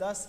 10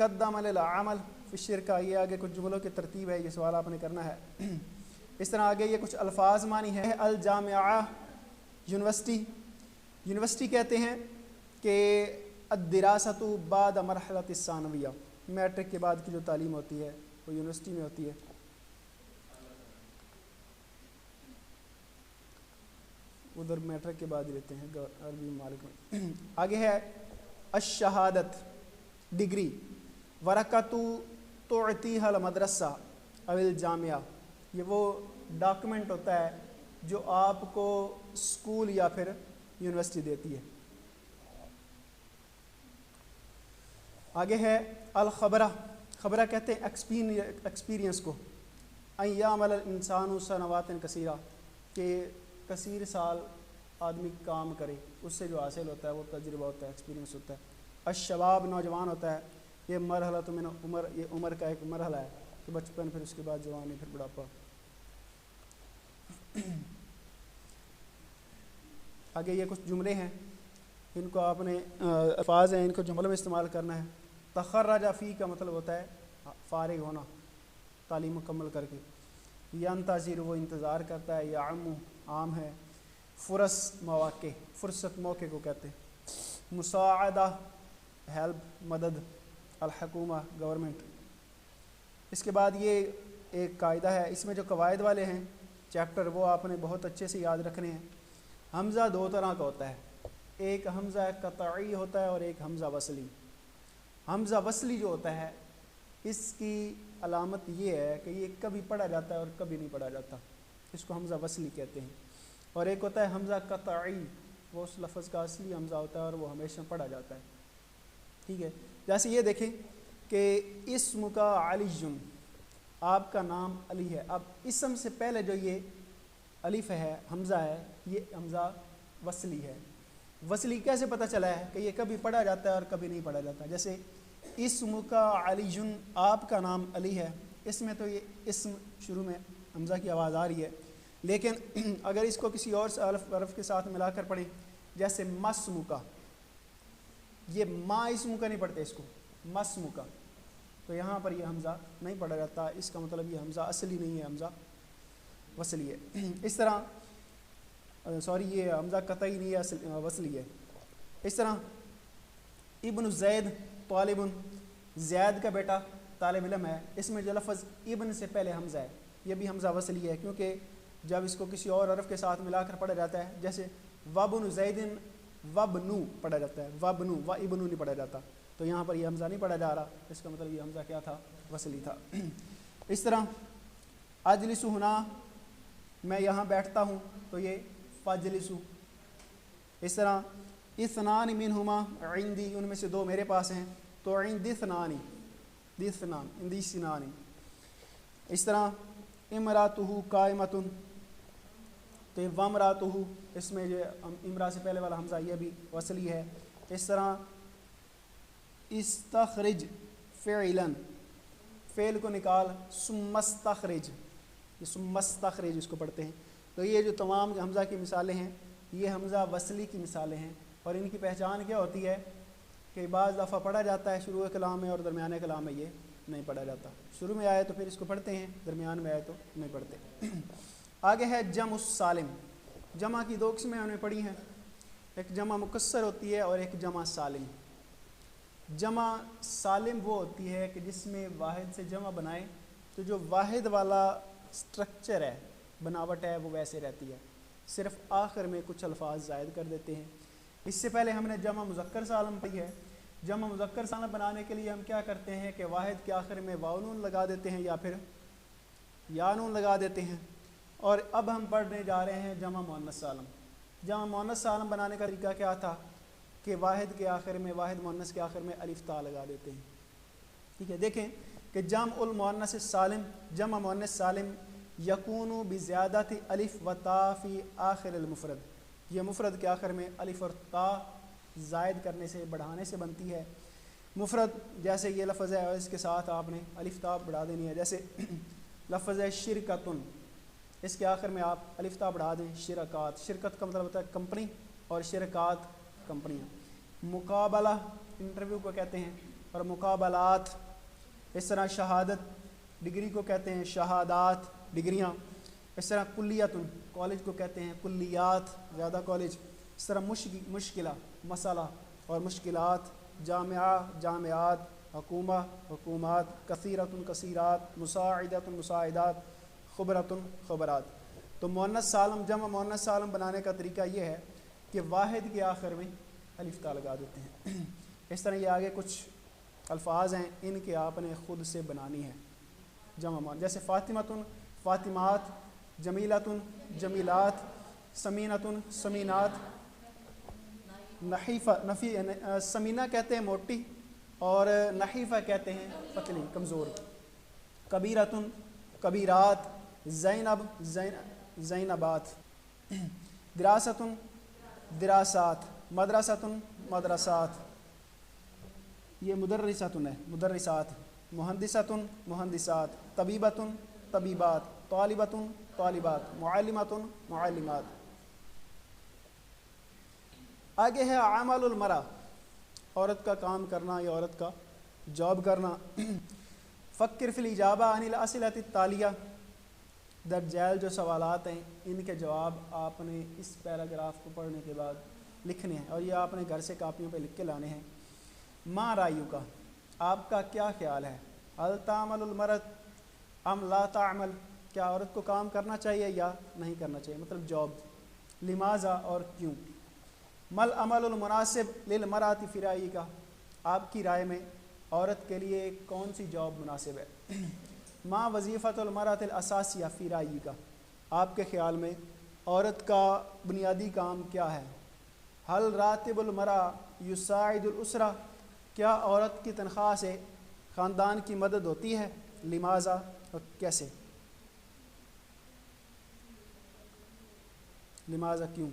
قدم العمل فی الشرکہ، یہ آگے کچھ جملوں کی ترتیب ہے، یہ سوال آپ نے کرنا ہے۔ اس طرح آگے یہ کچھ الفاظ معنی ہے۔ الجامعہ یونیورسٹی، یونیورسٹی کہتے ہیں کہ الدراست بعد مرحلۃ الثانویہ، میٹرک کے بعد کی جو تعلیم ہوتی ہے وہ یونیورسٹی میں ہوتی ہے۔ ادھر میٹرک کے بعد لیتے ہیں عربی ممالک میں۔ آگے ہے الشہادت، ڈگری، ورقۃ تعطیھا المدرسہ او الجامعہ، یہ وہ ڈاکومنٹ ہوتا ہے جو آپ کو اسکول یا پھر یونیورسٹی دیتی ہے۔ آگے ہے الخبرہ، خبرہ کہتے ہیں ایکسپیرینس کو۔ ان یعمل الانسان سنوات کثیرہ، کہ کثیر سال آدمی کام کرے، اس سے جو حاصل ہوتا ہے وہ تجربہ ہوتا ہے، ایکسپیرینس ہوتا ہے۔ الشباب، نوجوان ہوتا ہے، یہ مرحلہ تو من عمر، یہ عمر کا ایک مرحلہ ہے کہ بچپن، پھر اس کے بعد جوانی، پھر بڑھاپا۔ آگے یہ کچھ جملے ہیں، ان کو آپ نے الفاظ ہیں، ان کو جملوں میں استعمال کرنا ہے۔ تخرج فی کا مطلب ہوتا ہے فارغ ہونا، تعلیم مکمل کر کے۔ ینتظر، وہ انتظار کرتا ہے۔ یعم، عام ہے۔ فرص، مواقع، فرصت موقع کو کہتے ہیں۔ مساعدہ، ہیلپ، مدد۔ الحکومہ، گورنمنٹ۔ اس کے بعد یہ ایک قاعدہ ہے، اس میں جو قواعد والے ہیں چیپٹر وہ آپ نے بہت اچھے سے یاد رکھنے ہیں۔ حمزہ دو طرح کا ہوتا ہے، ایک حمزہ قطعی ہوتا ہے اور ایک حمزہ وصلی۔ حمزہ وصلی جو ہوتا ہے اس کی علامت یہ ہے کہ یہ کبھی پڑھا جاتا ہے اور کبھی نہیں پڑھا جاتا، اس کو حمزہ وصلی کہتے ہیں۔ اور ایک ہوتا ہے حمزہ قطعی، وہ اس لفظ کا اصلی حمزہ ہوتا ہے اور وہ ہمیشہ پڑھا جاتا ہے، ٹھیک ہے۔ جیسے یہ دیکھیں کہ اسم کا علی، آپ کا نام علی ہے۔ اب اسم سے پہلے جو یہ الف ہے، حمزہ ہے، یہ حمزہ وصلی ہے۔ وصلی کیسے پتہ چلا ہے کہ یہ کبھی پڑھا جاتا ہے اور کبھی نہیں پڑھا جاتا؟ جیسے اسم کا علی، آپ کا نام علی ہے، اس میں تو یہ اسم شروع میں حمزہ کی آواز آ رہی ہے، لیکن اگر اس کو کسی اور حرف کے ساتھ ملا کر پڑھیں، جیسے مسم کا، یہ ما اسم کا نہیں پڑھتے، اس کو مسم کا، تو یہاں پر یہ حمزہ نہیں پڑھا جاتا، اس کا مطلب یہ حمزہ اصلی نہیں ہے، حمزہ وصلی ہے۔ اس طرح یہ حمزہ قطعی نہیں ہے، وصلی ہے۔ اس طرح ابن زید طالب، زید کا بیٹا طالب علم ہے، اس میں جو لفظ ابن سے پہلے حمزہ ہے یہ بھی حمزہ وصلی ہے، کیونکہ جب اس کو کسی اور حرف کے ساتھ ملا کر پڑھا جاتا ہے، جیسے وابن زیدن، وابنو پڑھا جاتا ہے، وابنو، و ابنو نہیں پڑھا جاتا، تو یہاں پر یہ حمزہ نہیں پڑھا جا رہا، اس کا مطلب یہ حمزہ کیا تھا؟ وصلی تھا۔ اس طرح اجلس ہنا، میں یہاں بیٹھتا ہوں، تو یہ فاجلسو۔ اس طرح اثنان منہما عندی، ان میں سے دو میرے پاس ہیں، تو عندی اثنانی، دیثنان، عندی سنانی۔ اس طرح امراتہ قائمۃ، تو وامراتہ، اس میں جو امرا سے پہلے والا حمزہ یہ بھی وصلی ہے۔ اس طرح استخرج فعلا، فعل کو نکال، ثم استخرج، یہ ثم استخرج اس کو پڑھتے ہیں۔ تو یہ جو تمام حمزہ کی مثالیں ہیں یہ حمزہ وصلی کی مثالیں ہیں، اور ان کی پہچان کیا ہوتی ہے کہ بعض دفعہ پڑھا جاتا ہے شروع کلام میں اور درمیان کلام میں یہ نہیں پڑھا جاتا، شروع میں آئے تو پھر اس کو پڑھتے ہیں، درمیان میں آئے تو نہیں پڑھتے۔ آگے ہے جمع السالم، جمع کی دو قسمیں ہم نے پڑھی ہیں، ایک جمع مکسر ہوتی ہے اور ایک جمع سالم۔ جمع سالم وہ ہوتی ہے کہ جس میں واحد سے جمع بنائے تو جو واحد والا سٹرکچر ہے، بناوٹ ہے، وہ ویسے رہتی ہے، صرف آخر میں کچھ الفاظ زائد کر دیتے ہیں۔ اس سے پہلے ہم نے جمع مذکر سالم پڑھی ہے۔ جمع مذکر سالم بنانے کے لیے ہم کیا کرتے ہیں کہ واحد کے آخر میں واو نون لگا دیتے ہیں یا پھر یا نون لگا دیتے ہیں۔ اور اب ہم پڑھنے جا رہے ہیں جمع مؤنث سالم۔ جمع مؤنث سالم بنانے کا طریقہ کیا تھا کہ واحد کے آخر میں، واحد مؤنث کے آخر میں الف تا لگا دیتے ہیں، ٹھیک ہے۔ دیکھیں کہ جمع المؤنث السالم، جمع مؤنث سالم یکون بزیادت الف و تا فی آخر المفرد، یہ مفرد کے آخر میں الف اور تا زائد کرنے سے، بڑھانے سے بنتی ہے۔ مفرد جیسے یہ لفظ ہے اور اس کے ساتھ آپ نے الف تا بڑھا دینی ہے، جیسے لفظ ہے شرکتن، اس کے آخر میں آپ الف تا بڑھا دیں، شرکات، شرکت کا مطلب ہوتا ہے کمپنی اور شرکات کمپنیاں۔ مقابلہ انٹرویو کو کہتے ہیں، اور مقابلات. اس طرح شہادت ڈگری کو کہتے ہیں شہادات ڈگریاں. اس طرح کلیتن کالج کو کہتے ہیں کلیات زیادہ کالج. اس طرح مشکلہ مسئلہ اور مشکلات. جامعہ جامعات. حکومہ حکومات. کثیرتن کثیرات. مساعدتن مساعدات. خبرتن خبرات. تو مؤنث سالم جمع مؤنث سالم بنانے کا طریقہ یہ ہے کہ واحد کے آخر میں الف تا لگا دیتے ہیں. اس طرح یہ آگے کچھ الفاظ ہیں ان کے آپ نے خود سے بنانی ہے جمع مؤنث. جیسے فاطمتن فاطمات. جمیلتن جمیلات. سمینتن سمینات. سمینہ کہتے ہیں موٹی اور نحیفہ کہتے ہیں پتلی کمزور. کبیرتن کبیرات. زینب زینبات. دراستن دراسات. مدرستن مدرسات. یہ مدرستن ہے مدرسات. مہندستن مہندسات. طبیبتن طبیبات. طالبتن طالبات. معلمتن معلمات. آگے ہے عمل المرأة عورت کا کام کرنا یا عورت کا جاب کرنا. فکر فی الاجابہ عن الاسئلۃ التالیہ. درج ذیل جو سوالات ہیں ان کے جواب آپ نے اس پیراگراف کو پڑھنے کے بعد لکھنے ہیں اور یہ آپ نے گھر سے کاپیوں پہ لکھ کے لانے ہیں. ما رائیو کا آپ کا کیا خیال ہے. هل تعمل المرأة ام لا تعمل کیا عورت کو کام کرنا چاہیے یا نہیں کرنا چاہیے مطلب جاب. لماذا اور کیوں. مل عمل المناسب للمرأة فی رائیہ کا آپ کی رائے میں عورت کے لیے کون سی جاب مناسب ہے. ما وظیفۃ المرأة الاساسیہ فی رائیہ کا آپ کے خیال میں عورت کا بنیادی کام کیا ہے. حل راتب المرأة یساعد الاسرہ کیا عورت کی تنخواہ سے خاندان کی مدد ہوتی ہے. لماذا اور کیسے. لماذا کیوں.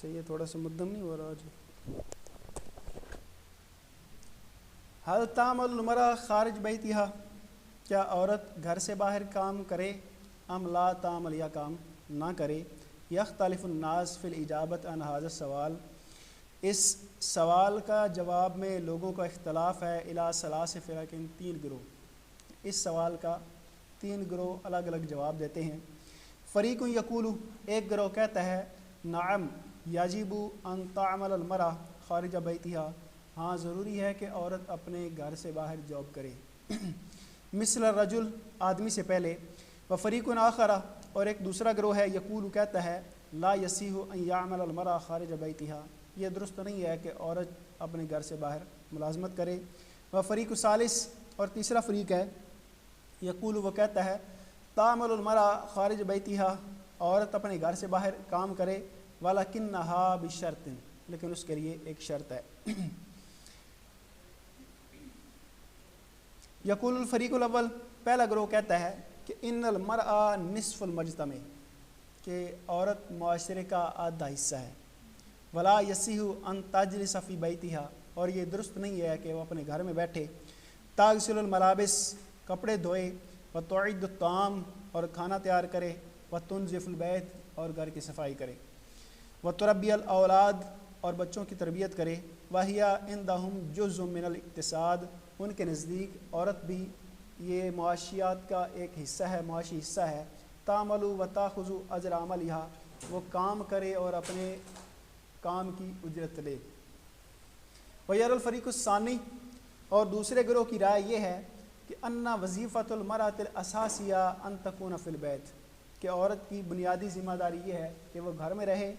چاہیے تھوڑا سا مدم نہیں ہو رہا آج. حل تعمل المرأة خارج بیتہا کیا عورت گھر سے باہر کام کرے. ام لا تعمل یا کام نہ کرے. یختلف الناس فی الاجابۃ عن ھذا السوال اس سوال کا جواب میں لوگوں کا اختلاف ہے. الی ثلاث فرق تین گروہ. اس سوال کا تین گروہ الگ الگ جواب دیتے ہیں. فریق یقول ایک گروہ کہتا ہے نعم یجب ان تعمل المرأة خارج بیتہا ہاں ضروری ہے کہ عورت اپنے گھر سے باہر جاب کرے. مثل الرجل آدمی سے پہلے. وفریق آخر اور ایک دوسرا گروہ ہے یقول کہتا ہے لا یصیح ان یعمل المرأة خارج بیتہا یہ درست نہیں ہے کہ عورت اپنے گھر سے باہر ملازمت کرے. وفریق ثالث اور تیسرا فریق ہے یقول وہ کہتا ہے تعمل المرأة خارج بیتہا عورت اپنے گھر سے باہر کام کرے. ولکنھا بشرط لیکن اس کے لیے ایک شرط ہے. یقول الفریق الاول پہلا گروہ کہتا ہے کہ ان المرأة نصف المجتمع کہ عورت معاشرے کا آدھا حصہ ہے. ولا یصیح ان تجلس فی بیتہا اور یہ درست نہیں ہے کہ وہ اپنے گھر میں بیٹھے. تغسل الملابس کپڑے دھوئے. وتعد الطعام اور کھانا تیار کرے. وتنظف البیت اور گھر کی صفائی کرے. وتربی الاولاد اور بچوں کی تربیت کرے. وہی عندہم جزء من الاقتصاد ان کے نزدیک عورت بھی یہ معاشیات کا ایک حصہ ہے معاشی حصہ ہے. تعمل وتاخذ اجر عملہا وہ کام کرے اور اپنے کام کی اجرت لے. ویر الفریق الثانی اور دوسرے گروہ کی رائے یہ ہے کہ ان وظیفۃ المرأة الاساسیہ ان تکون فی البیت کہ عورت کی بنیادی ذمہ داری یہ ہے کہ وہ گھر میں رہے.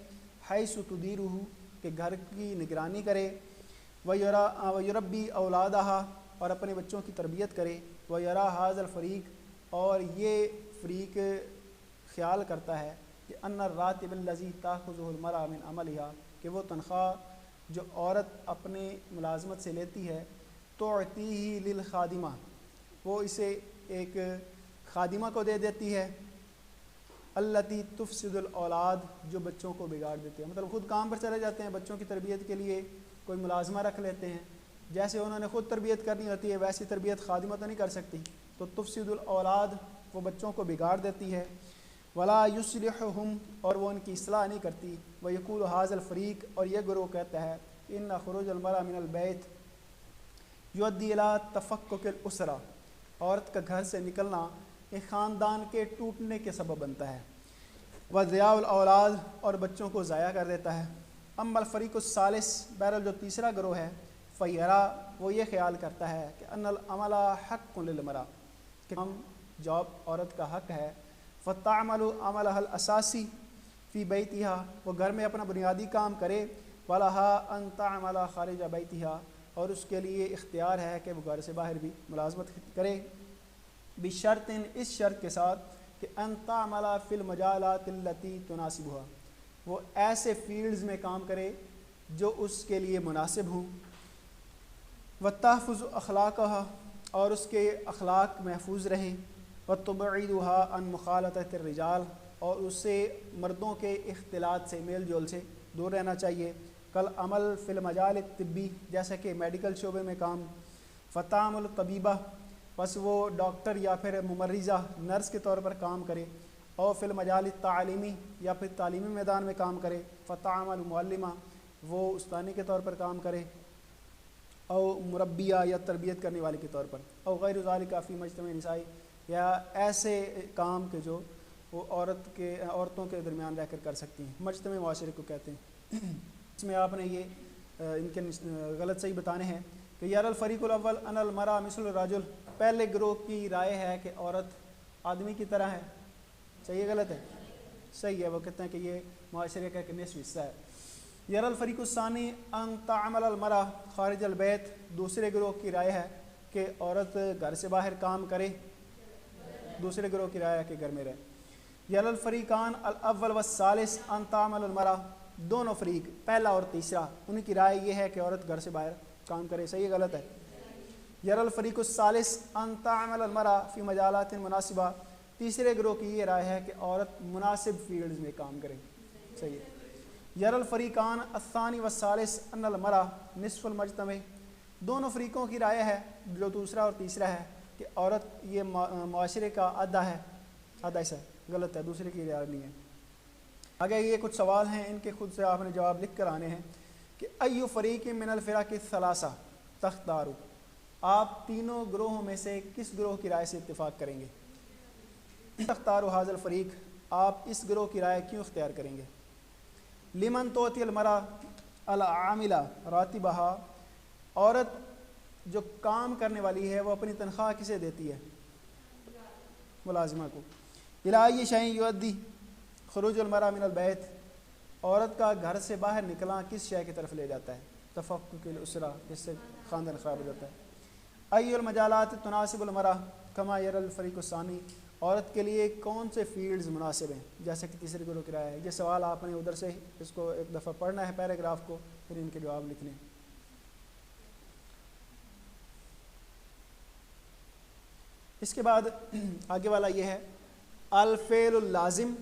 حیث تدیرہ کہ گھر کی نگرانی کرے. ویربی اولادہا اور اپنے بچوں کی تربیت کرے. ویرا ھذا الفریق اور یہ فریق خیال کرتا ہے کہ ان الراتب الذی تاخذہ المرأة من عملہا کہ وہ تنخواہ جو عورت اپنے ملازمت سے لیتی ہے تعطیہ للخادمہ وہ اسے ایک خادمہ کو دے دیتی ہے. التی تفسد الاولاد جو بچوں کو بگاڑ دیتے ہیں مطلب خود کام پر چلے جاتے ہیں بچوں کی تربیت کے لیے کوئی ملازمہ رکھ لیتے ہیں. جیسے انہوں نے خود تربیت کرنی ہوتی ہے ویسی تربیت خادمہ تو نہیں کر سکتی تو تفسد الاولاد وہ بچوں کو بگاڑ دیتی ہے، ولا یصلحہم اور وہ ان کی اصلاح نہیں کرتی، ویقول ھذا الفریق اور یہ گروہ کہتا ہے ان خروج المرأة من البیت یؤدی الی تفکک الاسرہ، عورت کا گھر سے نکلنا ایک خاندان کے ٹوٹنے کے سبب بنتا ہے، وضیاع الاولاد اور بچوں کو ضائع کر دیتا ہے۔ اما الفریق الثالث بہرحال جو تیسرا گروہ ہے، فیرا وہ یہ خیال کرتا ہے کہ ان العمل حق للمرأة کہ ہم جاب عورت کا حق ہے، فتعمل عملها الاساسی فی بیتہا وہ گھر میں اپنا بنیادی کام کرے، ولها ان تعمل خارج بیتہا اور اس کے لیے اختیار ہے کہ وہ گھر سے باہر بھی ملازمت کرے، بشرط اس شرط کے ساتھ کہ ان تعمل فی المجالات التی تناسبها وہ ایسے فیلڈز میں کام کرے جو اس کے لیے مناسب ہوں، وتحفظ اخلاقها اور اس کے اخلاق محفوظ رہے، وتبعدها عن مخالطۃ الرجال اور اسے مردوں کے اختلاط سے میل جول سے دور رہنا چاہیے، کل عمل فی المجال الطبی جیسا کہ میڈیکل شعبے میں کام، فتعمل طبیبہ بس وہ ڈاکٹر یا پھر ممرضہ نرس کے طور پر کام کرے، اور فی المجال التعلیمی یا پھر تعلیمی میدان میں کام کرے، فتعمل معلمہ وہ استانی کے طور پر کام کرے، او مربیہ یا تربیت کرنے والے کے طور پر، او غیر ذالک فی مجتمع نسائی یا ایسے کام کے جو وہ عورتوں کے درمیان رہ کر کر سکتی ہیں، مجتمع معاشرے کو کہتے ہیں۔ اس میں آپ نے یہ ان کے غلط صحیح بتانے ہیں کہ یار الفریق الاول ان المرأة مثل الرجل پہلے گروہ کی رائے ہے کہ عورت آدمی کی طرح ہے، صحیح ہے غلط ہے؟ صحیح ہے، وہ کہتے ہیں کہ یہ معاشرے کا ایک نصف حصہ ہے۔ یار الفریق الثانی ان تعمل المرأة خارج البیت دوسرے گروہ کی رائے ہے کہ عورت گھر سے باہر کام کرے، دوسرے گروہ کی رائے ہے کہ گھر میں رہے۔ یار الفریقان الاول والثالث ان تعمل المرأة دونوں فریق پہلا اور تیسرا ان کی رائے یہ ہے کہ عورت گھر سے باہر کام کرے، صحیح ہے غلط ہے؟ یار الفریق الثالث ان تعمل المرأة فی مجالات مناسبہ تیسرے گروہ کی یہ رائے ہے کہ عورت مناسب فیلڈز میں کام کرے، صحیح ہے۔ یار الفریقان الثانی والثالث ان المرأة نصف المجتمع دونوں فریقوں کی رائے ہے جو دوسرا اور تیسرا ہے کہ عورت یہ معاشرے کا آدھا ہے، آدھا حصہ ہے، غلط ہے، دوسرے کی رائے نہیں ہے۔ آگے یہ کچھ سوال ہیں، ان کے خود سے آپ نے جواب لکھ کر آنے ہیں کہ ایو فریق من الفرق الثلاثہ تختارو آپ تینوں گروہوں میں سے کس گروہ کی رائے سے اتفاق کریں گے؟ تختارو ھذا الفریق آپ اس گروہ کی رائے کیوں اختیار کریں گے؟ لمن توتی المرأة العاملہ راتبہا عورت جو کام کرنے والی ہے وہ اپنی تنخواہ کسے دیتی ہے؟ ملازمہ کو۔ الی شیء یؤدی خروج المرأة من البیت عورت کا گھر سے باہر نکلنا کس شے کی طرف لے جاتا ہے؟ تفکک الاسرہ جس سے خاندان خراب ہو جاتا ہے۔ ای المجالات تناسب المرأة کما یری الفریق الثانی عورت کے لیے کون سے فیلڈز مناسب ہیں جیسے کہ تیسرے گروہ کی رائے ہے؟ یہ سوال آپ نے ادھر سے اس کو ایک دفعہ پڑھنا ہے پیراگراف کو، پھر ان کے جواب لکھنے۔ اس کے بعد آگے والا یہ ہے الفعل اللازم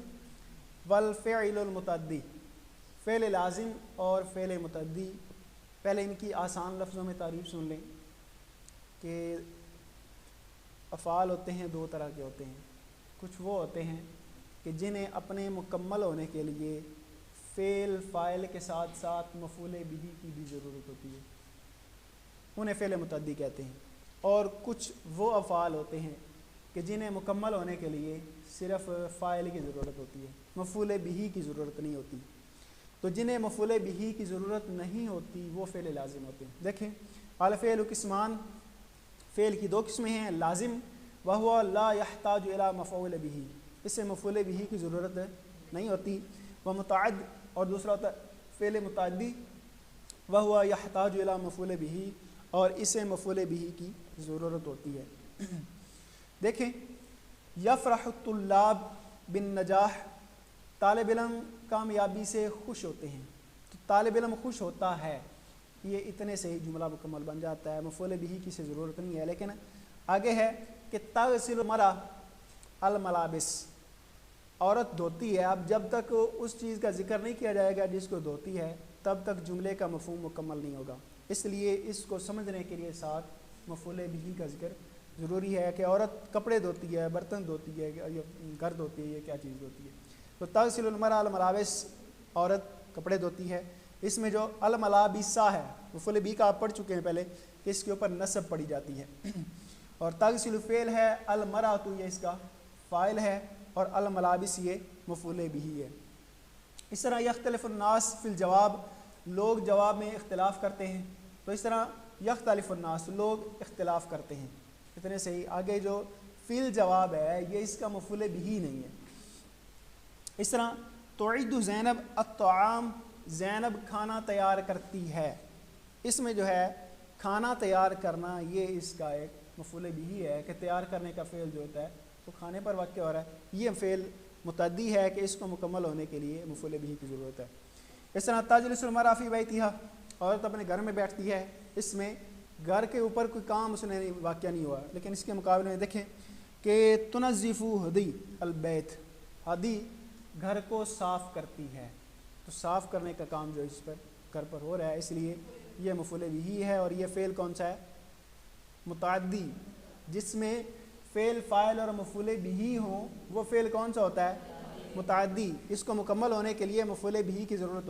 والفعل المتعدی، فعل لازم اور فعل متعدی۔ پہلے ان کی آسان لفظوں میں تعریف سن لیں کہ افعال ہوتے ہیں دو طرح کے ہوتے ہیں، کچھ وہ ہوتے ہیں کہ جنہیں اپنے مکمل ہونے کے لیے فعل فاعل کے ساتھ ساتھ مفعول بہ کی بھی ضرورت ہوتی ہے، انہیں فعل متعدی کہتے ہیں، اور کچھ وہ افعال ہوتے ہیں کہ جنہیں مکمل ہونے کے لیے صرف فاعل کی ضرورت ہوتی ہے، مفعول بہ کی ضرورت نہیں ہوتی۔ تو جنہیں مفعول بہ کی ضرورت نہیں ہوتی وہ فعل لازم ہوتے ہیں۔ دیکھیں الفعل قسمان، فعل کی دو قسمیں ہیں، لازم وہو لا یحتاج الی مفعول بہ اس سے مفعول بہ کی ضرورت نہیں ہوتی، وہ متعد اور دوسرا ہوتا ہے فعل متعدی وہو یحتاج الی مفعول بہ اور اسے مفعول بہ کی ضرورت ہوتی ہے۔ دیکھیں یفرح الطلاب بالنجاح طالب علم کامیابی سے خوش ہوتے ہیں، تو طالب علم خوش ہوتا ہے، یہ اتنے سے ہی جملہ مکمل بن جاتا ہے، مفعول بہ کی سے ضرورت نہیں ہے۔ لیکن آگے ہے کہ تغسل المرأة الملابس عورت دھوتی ہے، اب جب تک اس چیز کا ذکر نہیں کیا جائے گا جس کو دھوتی ہے تب تک جملے کا مفہوم مکمل نہیں ہوگا، اس لیے اس کو سمجھنے کے لیے ساتھ مفعول بہ کا ذکر ضروری ہے کہ عورت کپڑے دھوتی ہے، برتن دھوتی ہے، یا گھر دھوتی ہے، یہ کیا چیز دھوتی ہے؟ تو تغسل المرأة الملابس، عورت کپڑے دھوتی ہے۔ اس میں جو الملابسہ ہے، مفعول بھی کا آپ پڑھ چکے ہیں پہلے کہ اس کے اوپر نصب پڑی جاتی ہے، اور تغسل فعل ہے، المرأة یہ اس کا فاعل ہے، اور الملابس یہ مفعول بھی ہے۔ اس طرح یختلف الناس فی الجواب، لوگ جواب میں اختلاف کرتے ہیں، تو اس طرح یختلف الناس، لوگ اختلاف کرتے ہیں، اتنے سے ہی آگے جو فی الجواب ہے یہ اس کا مفعول بھی نہیں ہے۔ اس طرح تعد زینب الطعام، زینب کھانا تیار کرتی ہے، اس میں جو ہے کھانا تیار کرنا یہ اس کا ایک مفعول بھی ہے کہ تیار کرنے کا فعل جو ہوتا ہے وہ کھانے پر واقع ہو رہا ہے، یہ فعل متعدی ہے کہ اس کو مکمل ہونے کے لیے مفعول بھی کی ضرورت ہے۔ اس طرح تجلس المرأة فی بیتہا، عورت اپنے گھر میں بیٹھتی ہے، اس میں گھر کے اوپر کوئی کام اس نے واقع نہیں ہوا، لیکن اس کے مقابلے میں دیکھیں کہ تنظف ہدی البیت، ہدی گھر کو صاف کرتی ہے، تو صاف کرنے کا کام جو اس پر گھر پر ہو رہا ہے، اس لیے یہ مفعول بھی ہے۔ اور یہ فعل کون سا ہے؟ متعدی، جس میں فعل فاعل اور مفعول بھی ہوں، وہ فعل کون سا ہوتا ہے؟ متعدی، اس کو مکمل ہونے کے لیے مفعول بھی کی ضرورت